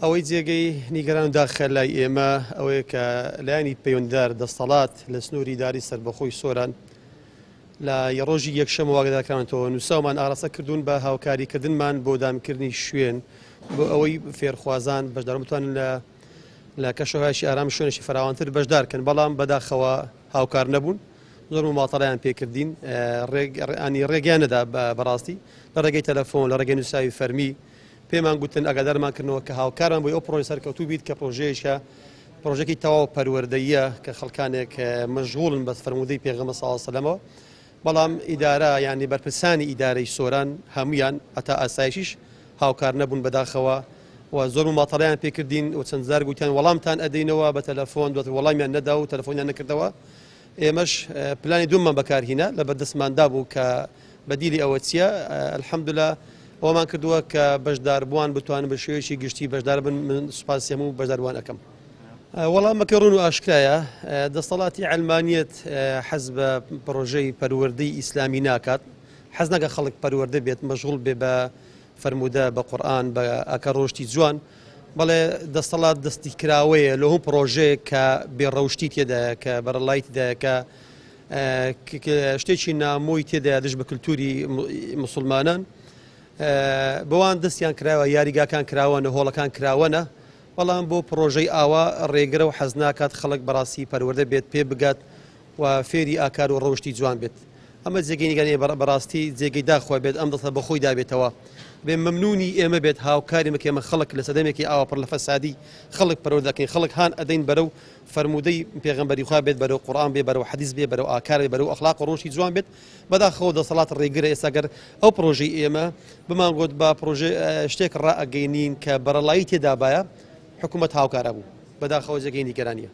ئەوەی جێگەی نیگەران و داخەلای ئێمە ئەوەیە کە لایەنی پەیوەنددار دەسەڵات لە سنووری داری سەربەخۆی سۆران لە ڕۆژی یەکشەمە واگەدارکراونەوە نووساومان ئاڕاستە کردوون بە هاوکاریکردنمان بۆ دامکردنی شوێن بۆ ئەوەی فێرخوازان بەشدار بتوانن لە کەشەهایشی ئارام شوێنێکی فراوانتر بەشدارکەن، بەڵام بەداخەوە هاوکار نەبوون. زۆر ماڵەتەڵیان پێکردین ڕێگەانی ڕێگەیان نەدا بەڕاستی لە ڕێگەی تەلەفۆن لە ڕێگەی نووساوی فەرمی پێمان گوتن ئەگادارمان کردنەوە کە هاوکاران بۆ ئەو پرۆژە سەرکەوتوو بیت کە پرۆژەیەکە پرۆژێکی تەواو پەروەردەییە کە خەڵکانێک مەشغوڵن بە فەرموودەی پێغەمبەر صلی الله علیه و سلم، بەڵام ئیدارە یعنی بەرپرسانی ئیدارەی سۆران هەمویان ئەتا ئاسایشیش هاوکار نەبوون بەداخەوە و زۆر ماڵەتەڵیان پێکردین و چەند جار گوتیان وەڵامتان ئەدەینەوە بە تەلەفۆن، دواتر وەڵامیان نەدا و تەلەفۆنیان نەکردەوە. ئێمەش پلانی دووممان بەکارهێنا لە بەردەستماندا بوو کە بەدیلی ئەوە چییە. الحەمدوللا ئەومان کردووە کە بەشداربووان بتوانن بە شێوەیەکی گشتی بەشدار بن. من سوپاسی هەموو بەشداربووان ئەەکەم. وەڵامەکە ڕوون و ئاشکرایە دەسەڵاتی عەلمانیەت حەز بە پرۆژەی پەروەردەی ئیسلامی ناکات، حەز ناکات خەڵک پەروەردە بێت مەشغوڵ بێ بە فەرموودە بە قورئان بە ئاکە ڕۆشتی جوان، بەڵێ دەسەڵات دەستی کراوەیە لە هەموو پرۆژەیە کە بێڕەوشتی تێدایە کە بەرەڵای تێدایە کە شتێکی نامۆی تێدایە دژ بە کللتوری موسڵمانان بەوان دەستیان کراوە، یاریگاکان کراوەنە، هۆڵەکان کراوەنە، بەڵام بۆ پرۆژەی ئاوا ڕێگرە و حەز ناکات خەڵک بەڕاستی پەروەردە بێت پێ بگات و فێری ئاکار و ڕەوشتی جوان بێت. ئەمە جێگەی نیگەرانی بەڕاستی جێگەی داخوا بێت، ئەم دەستە بەخۆی دابێتەوە بێ مەمنونی ئێمە بێت هاوکاری ئێمە خەڵک لە سەدەمێکی ئاوا پڕ لە فەسادی خەڵک پەروەردە دەکەین، خەڵک هان ئەدەین بەرەو فەرموودەی پێغەمبەری خوا بێت، بەرەو قورئان بێ، بەرەو حەدیث بێ، بەرەو ئاکار بێ، بەرەو ئەخلاق و ڕۆشتی جوان بێت. بەداخەوە دەسەڵات ڕێگرە ئێستا گەر ئەو پرۆژەی ئێمە بمانگوت بە پرۆژە شتێک ڕائەگەینین کە بەرەڵایی تێدا بایە حکوومەت هاوکارە بوو، بەداخەوە جێگەی نیگەرانیە.